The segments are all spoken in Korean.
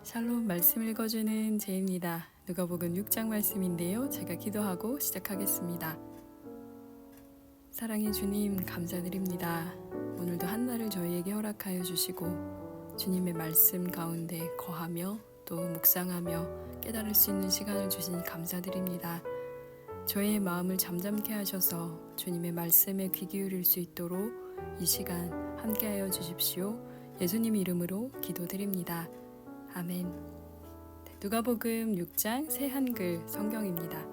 샬롬 말씀 읽어주는 제입니다. 누가복음 6장 말씀인데요. 제가 기도하고 시작하겠습니다. 사랑의 주님 감사드립니다. 오늘도 한날을 저희에게 허락하여 주시고 주님의 말씀 가운데 거하며 또 묵상하며 깨달을 수 있는 시간을 주시니 감사드립니다. 저희의 마음을 잠잠케 하셔서 주님의 말씀에 귀 기울일 수 있도록 이 시간 함께하여 주십시오. 예수님 이름으로 기도드립니다. 아멘. 누가복음 6장 새 한글 성경입니다.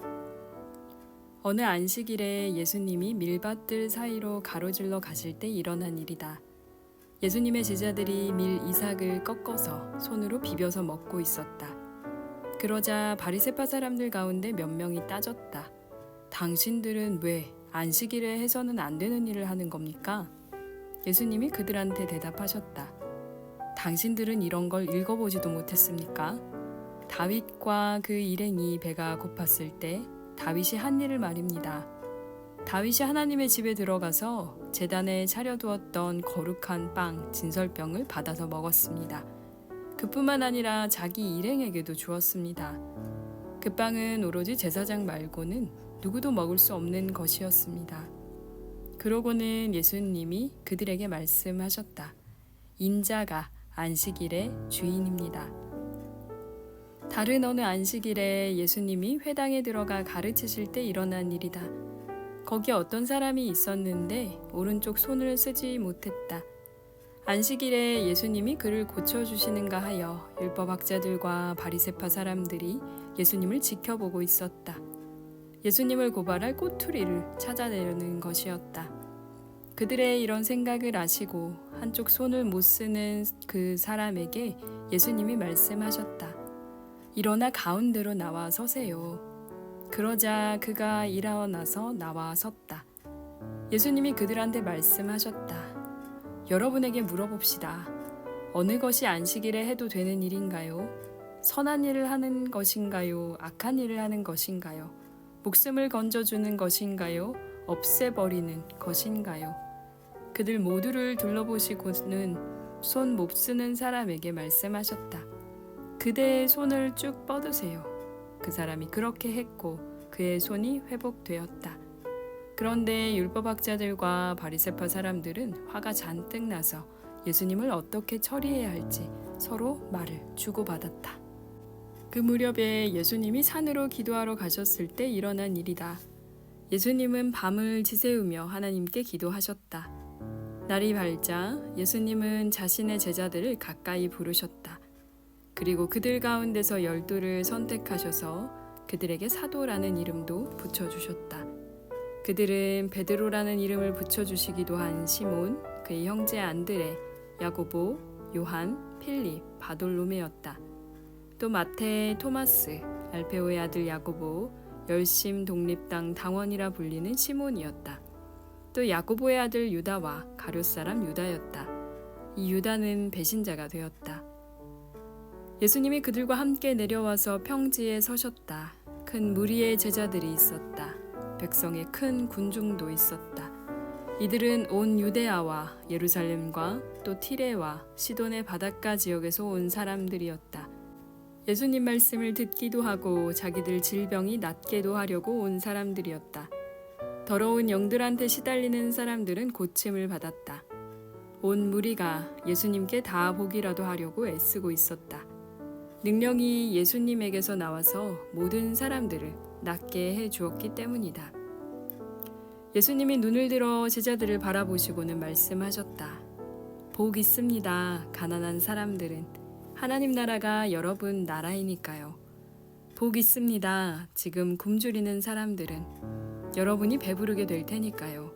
어느 안식일에 예수님이 밀밭들 사이로 가로질러 가실 때 일어난 일이다. 예수님의 제자들이 밀 이삭을 꺾어서 손으로 비벼서 먹고 있었다. 그러자 바리새파 사람들 가운데 몇 명이 따졌다. 당신들은 왜 안식일에 해서는 안 되는 일을 하는 겁니까? 예수님이 그들한테 대답하셨다. 당신들은 이런 걸 읽어보지도 못했습니까? 다윗과 그 일행이 배가 고팠을 때 다윗이 한 일을 말입니다. 다윗이 하나님의 집에 들어가서 제단에 차려두었던 거룩한 빵, 진설병을 받아서 먹었습니다. 그뿐만 아니라 자기 일행에게도 주었습니다. 그 빵은 오로지 제사장 말고는 누구도 먹을 수 없는 것이었습니다. 그러고는 예수님이 그들에게 말씀하셨다. 인자가 안식일의 주인입니다. 다른 어느 안식일에 예수님이 회당에 들어가 가르치실 때 일어난 일이다. 거기에 어떤 사람이 있었는데 오른쪽 손을 쓰지 못했다. 안식일에 예수님이 그를 고쳐주시는가 하여 율법학자들과 바리새파 사람들이 예수님을 지켜보고 있었다. 예수님을 고발할 꼬투리를 찾아내려는 것이었다. 그들의 이런 생각을 아시고 한쪽 손을 못 쓰는 그 사람에게 예수님이 말씀하셨다. 일어나 가운데로 나와 서세요. 그러자 그가 일어나서 나와 섰다. 예수님이 그들한테 말씀하셨다. 여러분에게 물어봅시다. 어느 것이 안식일에 해도 되는 일인가요? 선한 일을 하는 것인가요? 악한 일을 하는 것인가요? 목숨을 건져주는 것인가요? 없애버리는 것인가요? 그들 모두를 둘러보시고는 손 못 쓰는 사람에게 말씀하셨다. 그대의 손을 쭉 뻗으세요. 그 사람이 그렇게 했고 그의 손이 회복되었다. 그런데 율법학자들과 바리새파 사람들은 화가 잔뜩 나서 예수님을 어떻게 처리해야 할지 서로 말을 주고받았다. 그 무렵에 예수님이 산으로 기도하러 가셨을 때 일어난 일이다. 예수님은 밤을 지새우며 하나님께 기도하셨다. 날이 밝자 예수님은 자신의 제자들을 가까이 부르셨다. 그리고 그들 가운데서 12를 선택하셔서 그들에게 사도라는 이름도 붙여주셨다. 그들은 베드로라는 이름을 붙여주시기도 한 시몬, 그의 형제 안드레, 야고보, 요한, 필립, 바돌로메였다. 또 마태, 토마스, 알페오의 아들 야고보, 열심 독립당 당원이라 불리는 시몬이었다. 또 야고보의 아들 유다와 가룟 사람 유다였다. 이 유다는 배신자가 되었다. 예수님이 그들과 함께 내려와서 평지에 서셨다. 큰 무리의 제자들이 있었다. 백성의 큰 군중도 있었다. 이들은 온 유데아와 예루살렘과 또 티레와 시돈의 바닷가 지역에서 온 사람들이었다. 예수님 말씀을 듣기도 하고 자기들 질병이 낫게도 하려고 온 사람들이었다. 더러운 영들한테 시달리는 사람들은 고침을 받았다. 온 무리가 예수님께 다 보기라도 하려고 애쓰고 있었다. 능력이 예수님에게서 나와서 모든 사람들을 낫게 해 주었기 때문이다. 예수님이 눈을 들어 제자들을 바라보시고는 말씀하셨다. 복 있습니다. 가난한 사람들은 하나님 나라가 여러분 나라이니까요. 복 있습니다. 지금 굶주리는 사람들은 여러분이 배부르게 될 테니까요.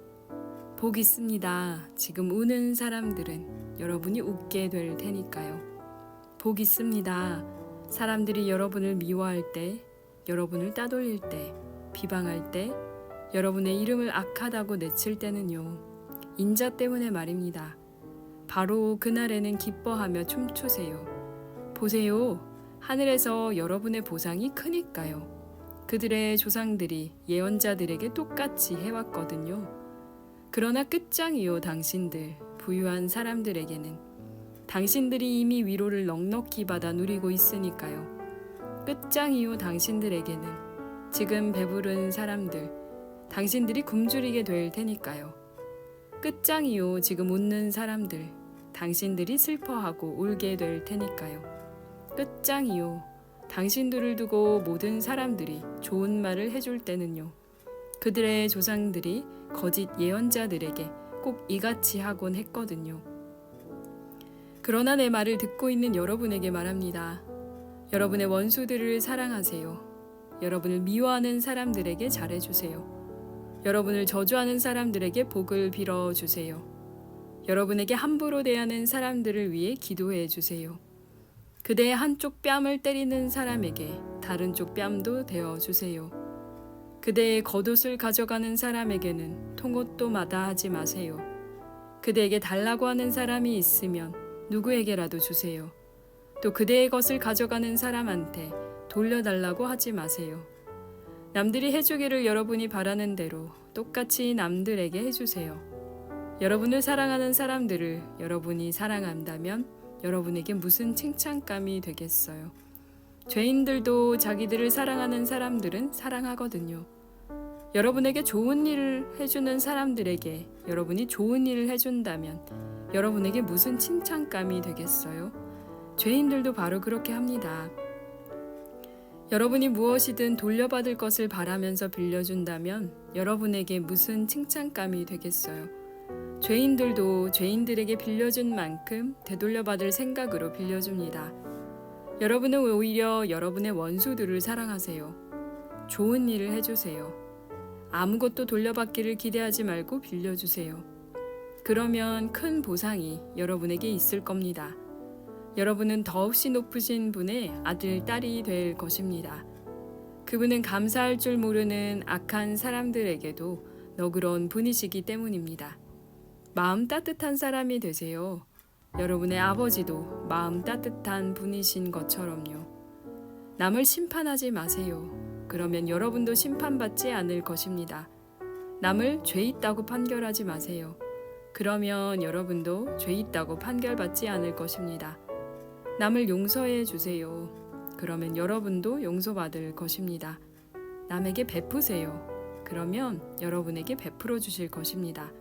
복 있습니다. 지금 우는 사람들은 여러분이 웃게 될 테니까요. 복 있습니다. 사람들이 여러분을 미워할 때, 여러분을 따돌릴 때, 비방할 때, 여러분의 이름을 악하다고 내칠 때는요. 인자 때문에 말입니다. 바로 그날에는 기뻐하며 춤추세요. 보세요. 하늘에서 여러분의 보상이 크니까요. 그들의 조상들이 예언자들에게 똑같이 해왔거든요. 그러나 끝장이요 당신들 부유한 사람들에게는 당신들이 이미 위로를 넉넉히 받아 누리고 있으니까요. 끝장 이후 당신들에게는 지금 배부른 사람들, 당신들이 굶주리게 될 테니까요. 끝장 이후 지금 웃는 사람들, 당신들이 슬퍼하고 울게 될 테니까요. 끝장 이후 당신들을 두고 모든 사람들이 좋은 말을 해줄 때는요. 그들의 조상들이 거짓 예언자들에게 꼭 이같이 하곤 했거든요. 그러나 내 말을 듣고 있는 여러분에게 말합니다. 여러분의 원수들을 사랑하세요. 여러분을 미워하는 사람들에게 잘해주세요. 여러분을 저주하는 사람들에게 복을 빌어주세요. 여러분에게 함부로 대하는 사람들을 위해 기도해 주세요. 그대의 한쪽 뺨을 때리는 사람에게 다른 쪽 뺨도 대어주세요. 그대의 겉옷을 가져가는 사람에게는 통옷도 마다하지 마세요. 그대에게 달라고 하는 사람이 있으면 누구에게라도 주세요. 또 그대의 것을 가져가는 사람한테 돌려달라고 하지 마세요. 남들이 해주기를 여러분이 바라는 대로 똑같이 남들에게 해주세요. 여러분을 사랑하는 사람들을 여러분이 사랑한다면 여러분에게 무슨 칭찬감이 되겠어요. 죄인들도 자기들을 사랑하는 사람들은 사랑하거든요. 여러분에게 좋은 일을 해주는 사람들에게 여러분이 좋은 일을 해준다면 여러분에게 무슨 칭찬감이 되겠어요? 죄인들도 바로 그렇게 합니다. 여러분이 무엇이든 돌려받을 것을 바라면서 빌려준다면 여러분에게 무슨 칭찬감이 되겠어요? 죄인들도 죄인들에게 빌려준 만큼 되돌려받을 생각으로 빌려줍니다. 여러분은 오히려 여러분의 원수들을 사랑하세요. 좋은 일을 해주세요. 아무것도 돌려받기를 기대하지 말고 빌려주세요. 그러면 큰 보상이 여러분에게 있을 겁니다. 여러분은 더없이 높으신 분의 아들, 딸이 될 것입니다. 그분은 감사할 줄 모르는 악한 사람들에게도 너그러운 분이시기 때문입니다. 마음 따뜻한 사람이 되세요. 여러분의 아버지도 마음 따뜻한 분이신 것처럼요. 남을 심판하지 마세요. 그러면 여러분도 심판받지 않을 것입니다. 남을 죄 있다고 판결하지 마세요. 그러면 여러분도 죄 있다고 판결받지 않을 것입니다. 남을 용서해 주세요. 그러면 여러분도 용서받을 것입니다. 남에게 베푸세요. 그러면 여러분에게 베풀어 주실 것입니다.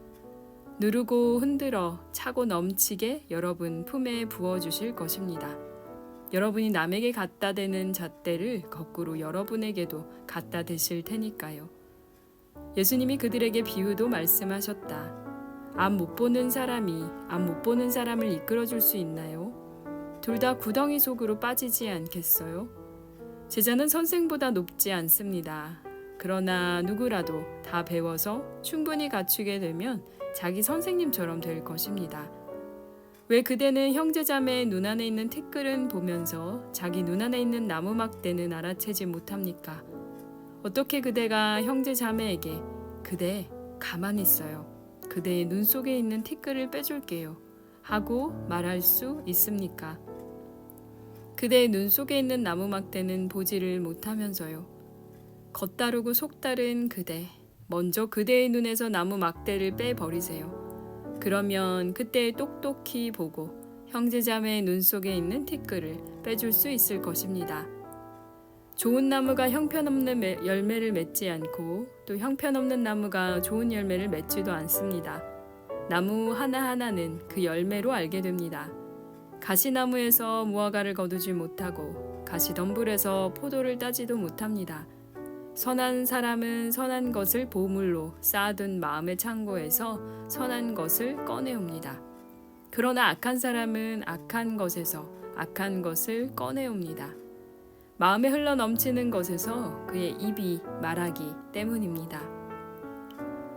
누르고 흔들어 차고 넘치게 여러분 품에 부어주실 것입니다. 여러분이 남에게 갖다 대는 잣대를 거꾸로 여러분에게도 갖다 대실 테니까요. 예수님이 그들에게 비유도 말씀하셨다. 앞 못 보는 사람이 앞 못 보는 사람을 이끌어줄 수 있나요? 둘 다 구덩이 속으로 빠지지 않겠어요? 제자는 선생보다 높지 않습니다. 그러나 누구라도 다 배워서 충분히 갖추게 되면 자기 선생님처럼 될 것입니다. 왜 그대는 형제자매의 눈 안에 있는 티끌은 보면서 자기 눈 안에 있는 나무막대는 알아채지 못합니까? 어떻게 그대가 형제자매에게 그대 가만히 있어요. 그대의 눈 속에 있는 티끌을 빼줄게요. 하고 말할 수 있습니까? 그대의 눈 속에 있는 나무막대는 보지를 못하면서요. 겉다르고 속다른 그대, 먼저 그대의 눈에서 나무 막대를 빼버리세요. 그러면 그때 똑똑히 보고 형제자매의 눈 속에 있는 티끌을 빼줄 수 있을 것입니다. 좋은 나무가 형편없는 열매를 맺지 않고 또 형편없는 나무가 좋은 열매를 맺지도 않습니다. 나무 하나하나는 그 열매로 알게 됩니다. 가시나무에서 무화과를 거두지 못하고 가시덤불에서 포도를 따지도 못합니다. 선한 사람은 선한 것을 보물로 쌓아둔 마음의 창고에서 선한 것을 꺼내옵니다. 그러나 악한 사람은 악한 것에서 악한 것을 꺼내옵니다. 마음에 흘러 넘치는 것에서 그의 입이 말하기 때문입니다.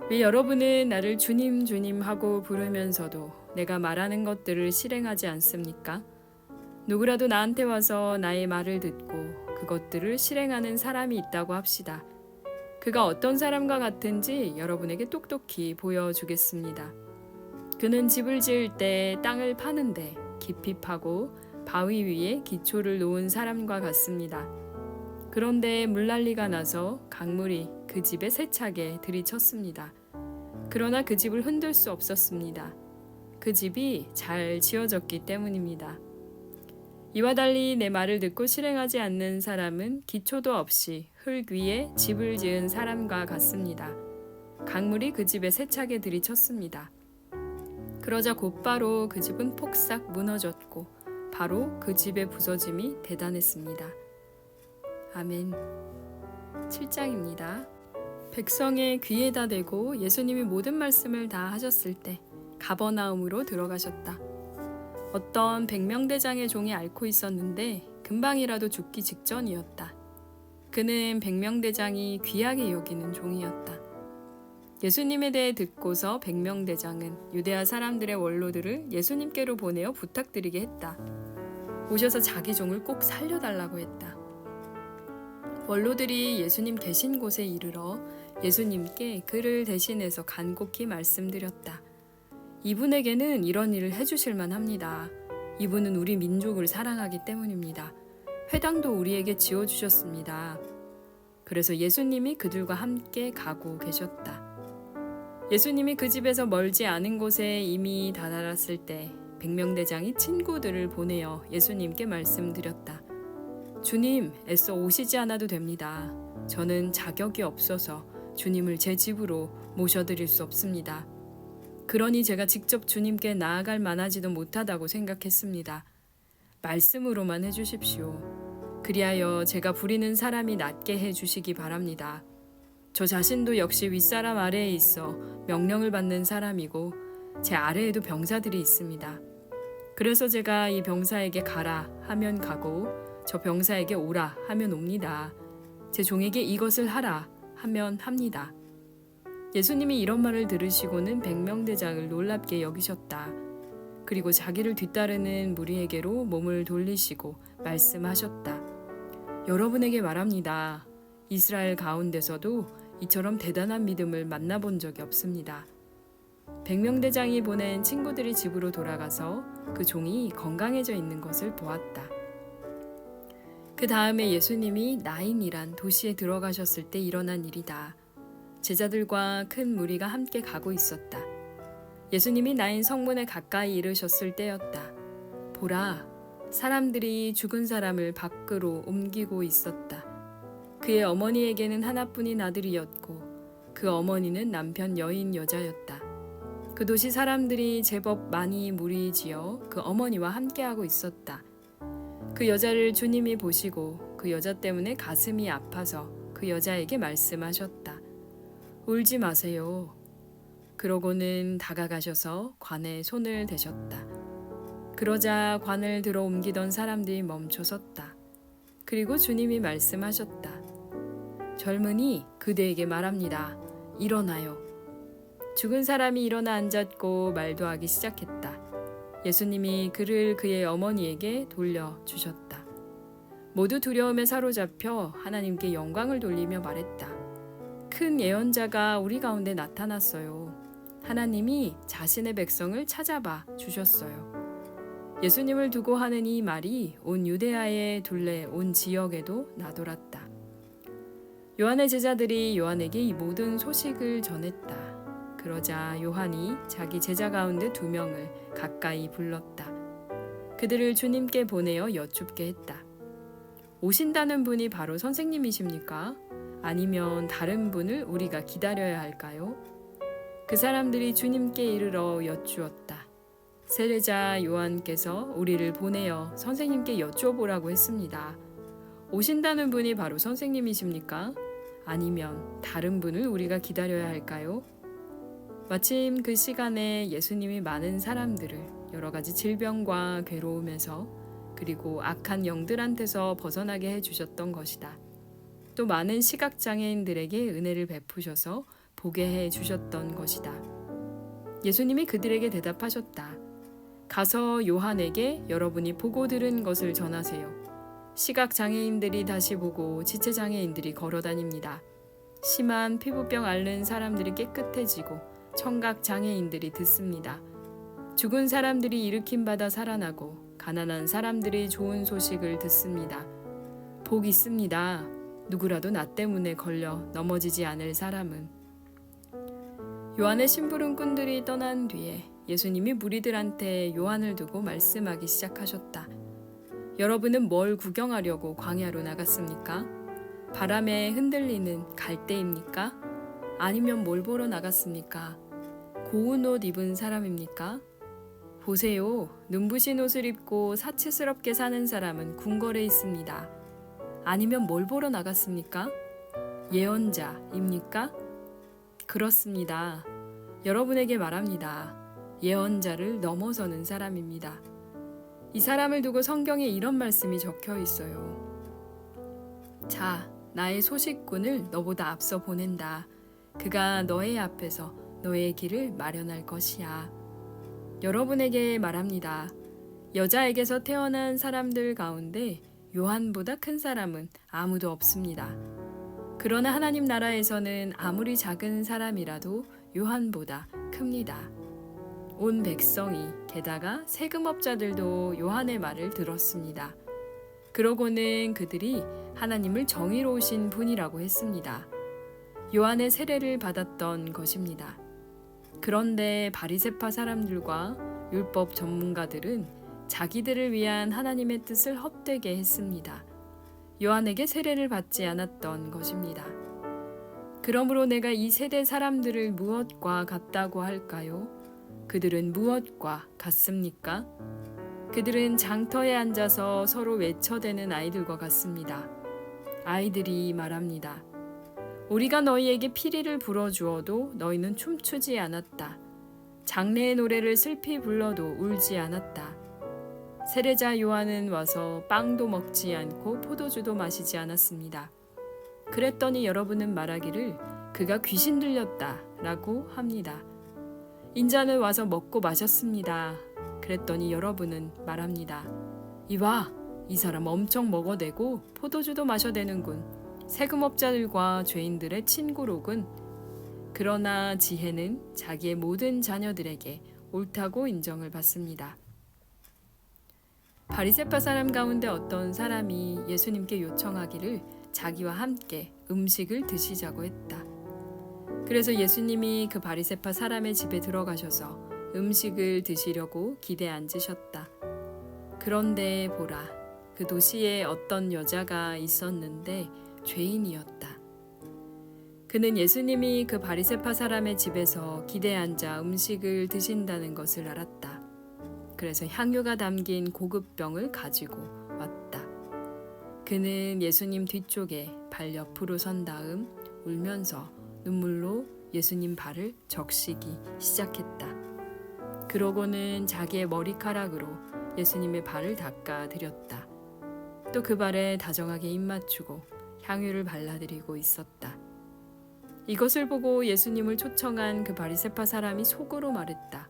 왜 여러분은 나를 주님 주님 하고 부르면서도 내가 말하는 것들을 실행하지 않습니까? 누구라도 나한테 와서 나의 말을 듣고 그것들을 실행하는 사람이 있다고 합시다. 그가 어떤 사람과 같은지 여러분에게 똑똑히 보여주겠습니다. 그는 집을 지을 때 땅을 파는데 깊이 파고 바위 위에 기초를 놓은 사람과 같습니다. 그런데 물난리가 나서 강물이 그 집에 세차게 들이쳤습니다. 그러나 그 집을 흔들 수 없었습니다. 그 집이 잘 지어졌기 때문입니다. 이와 달리 내 말을 듣고 실행하지 않는 사람은 기초도 없이 흙 위에 집을 지은 사람과 같습니다. 강물이 그 집에 세차게 들이쳤습니다. 그러자 곧바로 그 집은 폭삭 무너졌고 바로 그 집의 부서짐이 대단했습니다. 아멘. 7장입니다. 백성의 귀에다 대고 예수님이 모든 말씀을 다 하셨을 때 가버나움으로 들어가셨다. 어떤 백명대장의 종이 앓고 있었는데 금방이라도 죽기 직전이었다. 그는 백명대장이 귀하게 여기는 종이었다. 예수님에 대해 듣고서 백명대장은 유대아 사람들의 원로들을 예수님께로 보내어 부탁드리게 했다. 오셔서 자기 종을 꼭 살려달라고 했다. 원로들이 예수님 계신 곳에 이르러 예수님께 그를 대신해서 간곡히 말씀드렸다. 이분에게는 이런 일을 해주실 만합니다. 이분은 우리 민족을 사랑하기 때문입니다. 회당도 우리에게 지어주셨습니다. 그래서 예수님이 그들과 함께 가고 계셨다. 예수님이 그 집에서 멀지 않은 곳에 이미 다다랐을 때 백명대장이 친구들을 보내어 예수님께 말씀드렸다. 주님, 애써 오시지 않아도 됩니다. 저는 자격이 없어서 주님을 제 집으로 모셔드릴 수 없습니다. 그러니 제가 직접 주님께 나아갈 만하지도 못하다고 생각했습니다. 말씀으로만 해주십시오. 그리하여 제가 부리는 사람이 낫게 해주시기 바랍니다. 저 자신도 역시 윗사람 아래에 있어 명령을 받는 사람이고 제 아래에도 병사들이 있습니다. 그래서 제가 이 병사에게 가라 하면 가고 저 병사에게 오라 하면 옵니다. 제 종에게 이것을 하라 하면 합니다. 예수님이 이런 말을 들으시고는 백명대장을 놀랍게 여기셨다. 그리고 자기를 뒤따르는 무리에게로 몸을 돌리시고 말씀하셨다. 여러분에게 말합니다. 이스라엘 가운데서도 이처럼 대단한 믿음을 만나본 적이 없습니다. 백명대장이 보낸 친구들이 집으로 돌아가서 그 종이 건강해져 있는 것을 보았다. 그 다음에 예수님이 나인이란 도시에 들어가셨을 때 일어난 일이다. 제자들과 큰 무리가 함께 가고 있었다. 예수님이 나인 성문에 가까이 이르셨을 때였다. 보라, 사람들이 죽은 사람을 밖으로 옮기고 있었다. 그의 어머니에게는 하나뿐인 아들이었고 그 어머니는 남편 여인 여자였다. 그 도시 사람들이 제법 많이 무리지어 그 어머니와 함께하고 있었다. 그 여자를 주님이 보시고 그 여자 때문에 가슴이 아파서 그 여자에게 말씀하셨다. 울지 마세요. 그러고는 다가가셔서 관에 손을 대셨다. 그러자 관을 들어 옮기던 사람들이 멈춰 섰다. 그리고 주님이 말씀하셨다. 젊은이, 그대에게 말합니다. 일어나요. 죽은 사람이 일어나 앉았고 말도 하기 시작했다. 예수님이 그를 그의 어머니에게 돌려주셨다. 모두 두려움에 사로잡혀 하나님께 영광을 돌리며 말했다. 큰 예언자가 우리 가운데 나타났어요. 하나님이 자신의 백성을 찾아봐 주셨어요. 예수님을 두고 하는 이 말이 온 유대아의 둘레 온 지역에도 나돌았다. 요한의 제자들이 요한에게 이 모든 소식을 전했다. 그러자 요한이 자기 제자 가운데 2명을 가까이 불렀다. 그들을 주님께 보내어 여쭙게 했다. 오신다는 분이 바로 선생님이십니까? 아니면 다른 분을 우리가 기다려야 할까요? 그 사람들이 주님께 이르러 여쭈었다. 세례자 요한께서 우리를 보내어 선생님께 여쭈어보라고 했습니다. 오신다는 분이 바로 선생님이십니까? 아니면 다른 분을 우리가 기다려야 할까요? 마침 그 시간에 예수님이 많은 사람들을 여러 가지 질병과 괴로움에서 그리고 악한 영들한테서 벗어나게 해주셨던 것이다. 또 많은 시각장애인들에게 은혜를 베푸셔서 보게 해주셨던 것이다. 예수님이 그들에게 대답하셨다. 가서 요한에게 여러분이 보고 들은 것을 전하세요. 시각장애인들이 다시 보고 지체장애인들이 걸어다닙니다. 심한 피부병 앓는 사람들이 깨끗해지고 청각장애인들이 듣습니다. 죽은 사람들이 일으킴받아 살아나고 가난한 사람들이 좋은 소식을 듣습니다. 복 있습니다. 누구라도 나 때문에 걸려 넘어지지 않을 사람은. 요한의 심부름꾼들이 떠난 뒤에 예수님이 무리들한테 요한을 두고 말씀하기 시작하셨다. 여러분은 뭘 구경하려고 광야로 나갔습니까? 바람에 흔들리는 갈대입니까? 아니면 뭘 보러 나갔습니까? 고운 옷 입은 사람입니까? 보세요. 눈부신 옷을 입고 사치스럽게 사는 사람은 궁궐에 있습니다. 아니면 뭘 보러 나갔습니까? 예언자입니까? 그렇습니다. 여러분에게 말합니다. 예언자를 넘어서는 사람입니다. 이 사람을 두고 성경에 이런 말씀이 적혀 있어요. 자, 나의 소식꾼을 너보다 앞서 보낸다. 그가 너의 앞에서 너의 길을 마련할 것이야. 여러분에게 말합니다. 여자에게서 태어난 사람들 가운데 요한보다 큰 사람은 아무도 없습니다. 그러나 하나님 나라에서는 아무리 작은 사람이라도 요한보다 큽니다. 온 백성이 게다가 세금업자들도 요한의 말을 들었습니다. 그러고는 그들이 하나님을 정의로우신 분이라고 했습니다. 요한의 세례를 받았던 것입니다. 그런데 바리새파 사람들과 율법 전문가들은 자기들을 위한 하나님의 뜻을 헛되게 했습니다. 요한에게 세례를 받지 않았던 것입니다. 그러므로 내가 이 세대 사람들을 무엇과 같다고 할까요? 그들은 무엇과 같습니까? 그들은 장터에 앉아서 서로 외쳐대는 아이들과 같습니다. 아이들이 말합니다. 우리가 너희에게 피리를 불어주어도 너희는 춤추지 않았다. 장래의 노래를 슬피 불러도 울지 않았다. 세례자 요한은 와서 빵도 먹지 않고 포도주도 마시지 않았습니다. 그랬더니 여러분은 말하기를 그가 귀신 들렸다 라고 합니다. 인자는 와서 먹고 마셨습니다. 그랬더니 여러분은 말합니다. 이봐, 이 사람 엄청 먹어대고 포도주도 마셔대는군. 세금업자들과 죄인들의 친구로군. 그러나 지혜는 자기의 모든 자녀들에게 옳다고 인정을 받습니다. 바리새파 사람 가운데 어떤 사람이 예수님께 요청하기를 자기와 함께 음식을 드시자고 했다. 그래서 예수님이 그 바리새파 사람의 집에 들어가셔서 음식을 드시려고 기대에 앉으셨다. 그런데 보라, 그 도시에 어떤 여자가 있었는데 죄인이었다. 그는 예수님이 그 바리새파 사람의 집에서 기대에 앉아 음식을 드신다는 것을 알았다. 그래서 향유가 담긴 고급병을 가지고 왔다. 그는 예수님 뒤쪽에 발 옆으로 선 다음 울면서 눈물로 예수님 발을 적시기 시작했다. 그러고는 자기의 머리카락으로 예수님의 발을 닦아 드렸다. 또 그 발에 다정하게 입 맞추고 향유를 발라드리고 있었다. 이것을 보고 예수님을 초청한 그 바리새파 사람이 속으로 말했다.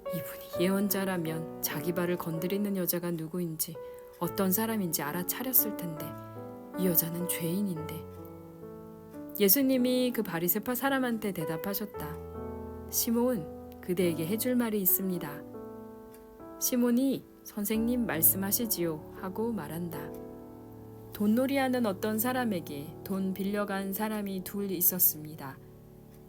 이분이 예언자라면 자기 발을 건드리는 여자가 누구인지 어떤 사람인지 알아차렸을 텐데 이 여자는 죄인인데. 예수님이 그 바리새파 사람한테 대답하셨다. 시몬, 그대에게 해줄 말이 있습니다. 시몬이 선생님 말씀하시지요 하고 말한다. 돈놀이하는 어떤 사람에게 돈 빌려간 사람이 둘 있었습니다.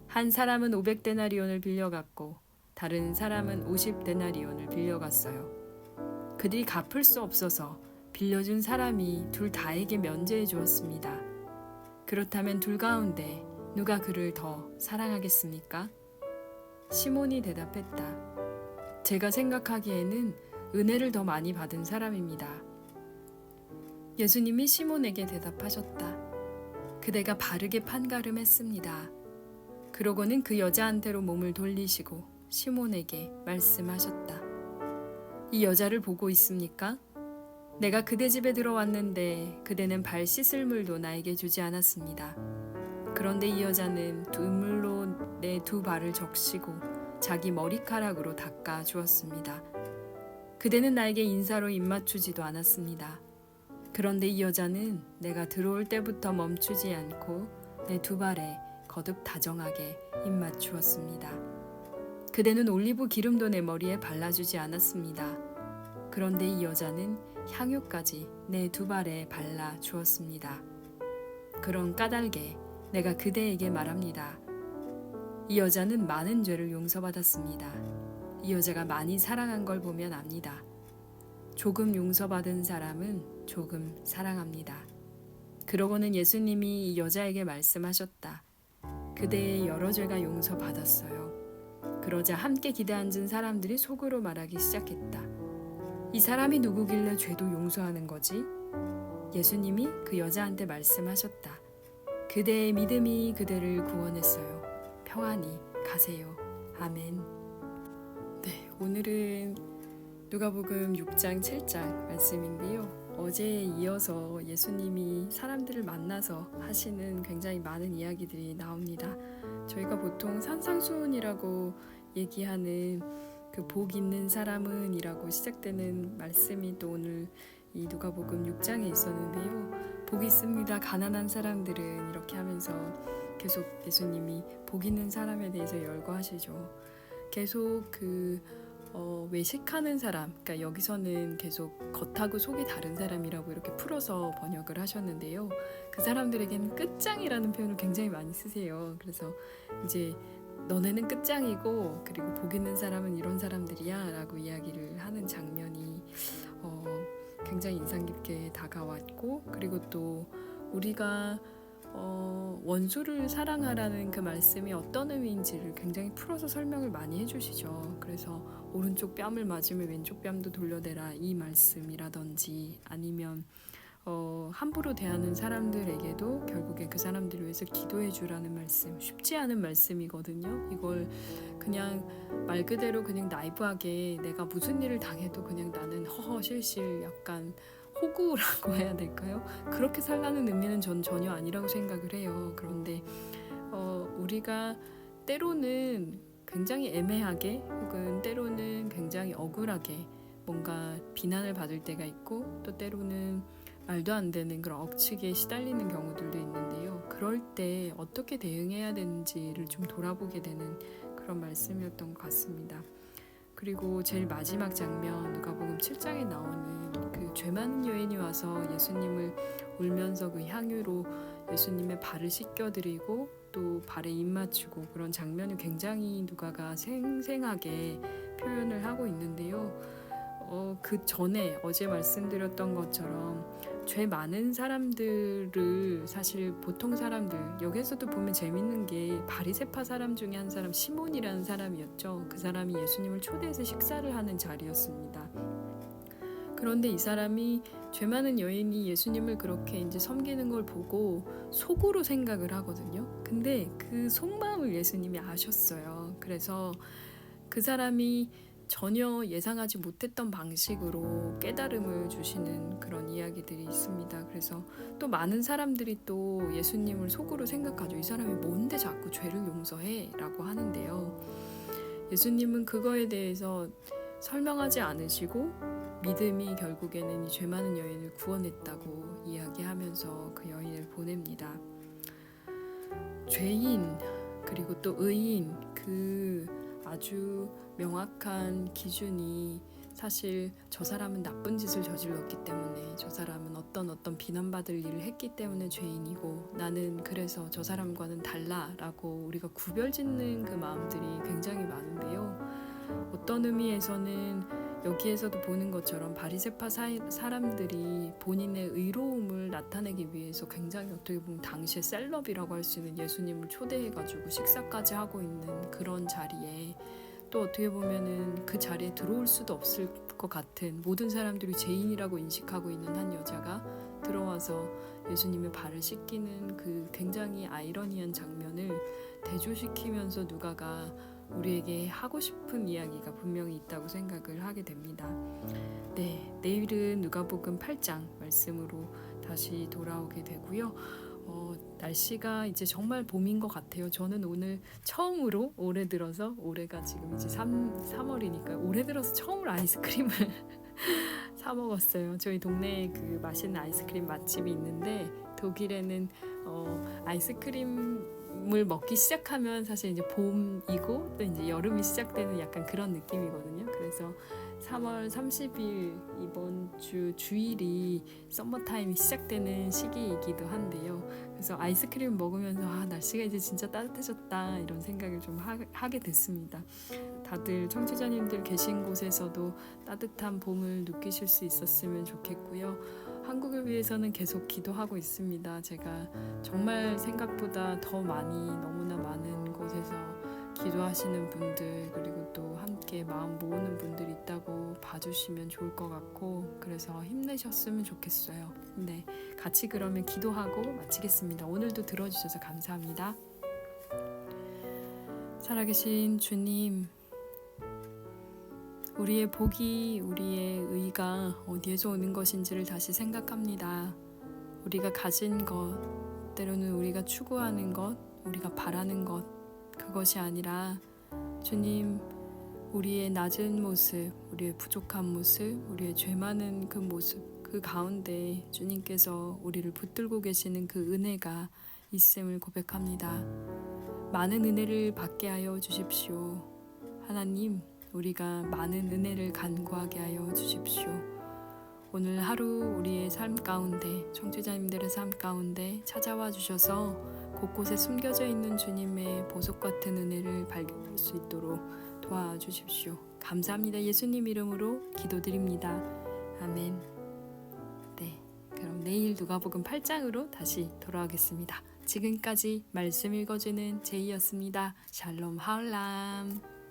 한 사람은 500데나리온을 빌려갔고 다른 사람은 50데나리온을 빌려갔어요. 그들이 갚을 수 없어서 빌려준 사람이 둘 다에게 면제해 주었습니다. 그렇다면 둘 가운데 누가 그를 더 사랑하겠습니까? 시몬이 대답했다. 제가 생각하기에는 은혜를 더 많이 받은 사람입니다. 예수님이 시몬에게 대답하셨다. 그대가 바르게 판가름했습니다. 그러고는 그 여자한테로 몸을 돌리시고 시몬에게 말씀하셨다. 이 여자를 보고 있습니까? 내가 그대 집에 들어왔는데 그대는 발 씻을 물도 나에게 주지 않았습니다. 그런데 이 여자는 눈물로 내 두 발을 적시고 자기 머리카락으로 닦아 주었습니다. 그대는 나에게 인사로 입 맞추지도 않았습니다. 그런데 이 여자는 내가 들어올 때부터 멈추지 않고 내 두 발에 거듭 다정하게 입 맞추었습니다. 그대는 올리브 기름도 내 머리에 발라주지 않았습니다. 그런데 이 여자는 향유까지 내 두 발에 발라 주었습니다. 그런 까닭에 내가 그대에게 말합니다. 이 여자는 많은 죄를 용서받았습니다. 이 여자가 많이 사랑한 걸 보면 압니다. 조금 용서받은 사람은 조금 사랑합니다. 그러고는 예수님이 이 여자에게 말씀하셨다. 그대의 여러 죄가 용서받았어요. 그러자 함께 기대앉은 사람들이 속으로 말하기 시작했다. 이 사람이 누구길래 죄도 용서하는 거지? 예수님이 그 여자한테 말씀하셨다. 그대의 믿음이 그대를 구원했어요. 평안히 가세요. 아멘. 네, 오늘은 누가복음 6장 7장 말씀인데요. 어제에 이어서 예수님이 사람들을 만나서 하시는 굉장히 많은 이야기들이 나옵니다. 저희가 보통 산상수훈이라고 얘기하는 그 복 있는 사람은 이라고 시작되는 말씀이 또 오늘 이 누가복음 6장에 있었는데요. 복 있습니다. 가난한 사람들은 이렇게 하면서 계속 예수님이 복 있는 사람에 대해서 열거하시죠. 계속 외식하는 사람, 그러니까 여기서는 계속 겉하고 속이 다른 사람이라고 이렇게 풀어서 번역을 하셨는데요. 그 사람들에게는 끝장이라는 표현을 굉장히 많이 쓰세요. 그래서 이제 너네는 끝장이고 그리고 복 있는 사람은 이런 사람들이야 라고 이야기를 하는 장면이 굉장히 인상 깊게 다가왔고, 그리고 또 우리가 원수를 사랑하라는 그 말씀이 어떤 의미인지를 굉장히 풀어서 설명을 많이 해주시죠. 그래서 오른쪽 뺨을 맞으면 왼쪽 뺨도 돌려대라 이 말씀이라든지, 아니면 함부로 대하는 사람들에게도 결국에 그 사람들을 위해서 기도해 주라는 말씀, 쉽지 않은 말씀이거든요. 이걸 그냥 말 그대로 그냥 나이브하게 내가 무슨 일을 당해도 그냥 나는 허허실실 약간 호구라고 해야 될까요? 그렇게 살라는 의미는 전 전혀 아니라고 생각을 해요. 그런데 우리가 때로는 굉장히 애매하게 혹은 때로는 굉장히 억울하게 뭔가 비난을 받을 때가 있고, 또 때로는 말도 안 되는 그런 억측에 시달리는 경우들도 있는데요. 그럴 때 어떻게 대응해야 되는지를 좀 돌아보게 되는 그런 말씀이었던 것 같습니다. 그리고 제일 마지막 장면, 누가복음 7장에 나오는 그 죄 많은 여인이 와서 예수님을 울면서 그 향유로 예수님의 발을 씻겨드리고 또 발에 입 맞추고 그런 장면을 굉장히 누가가 생생하게 표현을 하고 있는데요. 그 전에 어제 말씀드렸던 것처럼 죄 많은 사람들을, 사실 보통 사람들, 여기에서도 보면 재밌는 게 바리새파 사람 중에 한 사람 시몬이라는 사람이었죠. 그 사람이 예수님을 초대해서 식사를 하는 자리였습니다. 그런데 이 사람이 죄 많은 여인이 예수님을 그렇게 이제 섬기는 걸 보고 속으로 생각을 하거든요. 근데 그 속마음을 예수님이 아셨어요. 그래서 그 사람이 전혀 예상하지 못했던 방식으로 깨달음을 주시는 그런 이야기들이 있습니다. 그래서 또 많은 사람들이 또 예수님을 속으로 생각하죠. 이 사람이 뭔데 자꾸 죄를 용서해? 라고 하는데요. 예수님은 그거에 대해서 설명하지 않으시고 믿음이 결국에는 이 죄 많은 여인을 구원했다고 이야기하면서 그 여인을 보냅니다. 죄인 그리고 또 의인, 그 아주 명확한 기준이 사실 저 사람은 나쁜 짓을 저질렀기 때문에, 저 사람은 어떤 비난받을 일을 했기 때문에 죄인이고 나는 그래서 저 사람과는 달라라고 우리가 구별짓는 그 마음들이 굉장히 많은데요. 어떤 의미에서는 여기에서도 보는 것처럼 바리새파 사람들이 본인의 의로움을 나타내기 위해서 굉장히 어떻게 보면 당시에 셀럽이라고 할 수 있는 예수님을 초대해가지고 식사까지 하고 있는 그런 자리에, 또 어떻게 보면은 그 자리에 들어올 수도 없을 것 같은, 모든 사람들이 죄인이라고 인식하고 있는 한 여자가 들어와서 예수님의 발을 씻기는 그 굉장히 아이러니한 장면을 대조시키면서 누가가 우리에게 하고 싶은 이야기가 분명히 있다고 생각을 하게 됩니다. 네, 내일은 누가복음 8장 말씀으로 다시 돌아오게 되고요. 날씨가 이제 정말 봄인 것 같아요. 저는 오늘 처음으로 올해 들어서, 올해가 지금 이제 3월이니까 올해 들어서 처음으로 아이스크림을 사 먹었어요. 저희 동네에 그 맛있는 아이스크림 맛집이 있는데 독일에는 아이스크림 봄을 먹기 시작하면 사실 이제 봄이고 또 이제 여름이 시작되는 약간 그런 느낌이거든요. 그래서 3월 30일 이번 주 주일이 썸머타임이 시작되는 시기이기도 한데요. 그래서 아이스크림 먹으면서 날씨가 이제 진짜 따뜻해졌다 이런 생각을 좀 하게 됐습니다. 다들 청취자님들 계신 곳에서도 따뜻한 봄을 느끼실 수 있었으면 좋겠고요. 한국을 위해서는 계속 기도하고 있습니다. 제가 정말 생각보다 더 많이 너무나 많은 곳에서 기도하시는 분들 그리고 또 함께 마음 모으는 분들이 있다고 봐주시면 좋을 것 같고 그래서 힘내셨으면 좋겠어요. 네, 같이 그러면 기도하고 마치겠습니다. 오늘도 들어주셔서 감사합니다. 살아계신 주님, 우리의 복이 우리의 의가 어디에서 오는 것인지를 다시 생각합니다. 우리가 가진 것, 때로는 우리가 추구하는 것, 우리가 바라는 것, 그것이 아니라 주님, 우리의 낮은 모습, 우리의 부족한 모습, 우리의 죄 많은 그 모습, 그 가운데 주님께서 우리를 붙들고 계시는 그 은혜가 있음을 고백합니다. 많은 은혜를 받게 하여 주십시오. 하나님, 우리가 많은 은혜를 간구하게 하여 주십시오. 오늘 하루 우리의 삶 가운데, 청취자님들의 삶 가운데 찾아와 주셔서 곳곳에 숨겨져 있는 주님의 보석 같은 은혜를 발견할 수 있도록 도와주십시오. 감사합니다. 예수님 이름으로 기도드립니다. 아멘. 네, 그럼 내일 누가복음 8장으로 다시 돌아오겠습니다. 지금까지 말씀 읽어주는 제이였습니다. 샬롬 하울람.